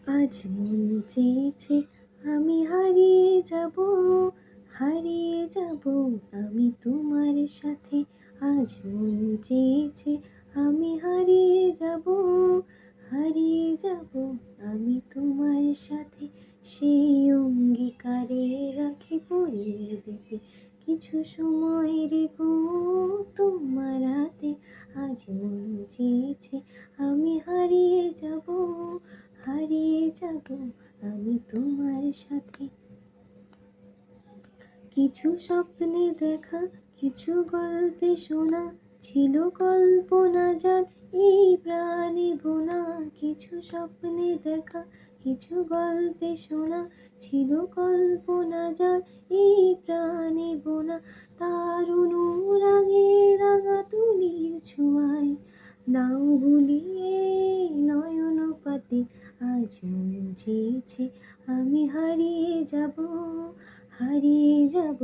আজ মন চেয়েছে আমি হারিয়ে যাব, হারিয়ে যাব আমি তোমার সাথে। আজ মন চেয়েছে আমি হারিয়ে যাব, হারিয়ে যাব আমি তোমার সাথে। সেই অঙ্গীকারে রাখি পরিয়ে দিতে কিছু সময় রেখো তোমার হাতে। আজ মন চেয়েছে আমি হারিয়ে যাব, হারিয়ে যাব আমি তোমার সাথে। কিছু স্বপ্নে দেখা, কিছু গল্পে শোনা, ছিল কল্পনা যার এই প্রাণে বোনা। কিছু স্বপ্নে দেখা, কিছু গল্পে শোনা, ছিল কল্পনা যার এই প্রাণে বোনা। তার অনুরাগে রাঙা তুলির ছোঁয়ায় নাও ভুলিয়ে নয়ন পাতে। আজ মন চেয়েছে আমি হারিয়ে যাব, হারিয়ে যাব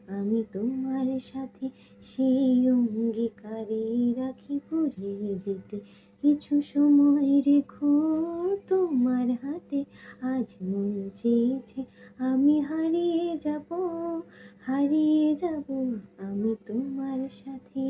আমি তোমার সাথে। সেই অঙ্গীকারে রাখি পরিয়ে দিতে কিছু সময় রেখো তোমার হাতে। আজ মন চেয়েছে আমি হারিয়ে যাব, হারিয়ে যাব আমি তোমার সাথে।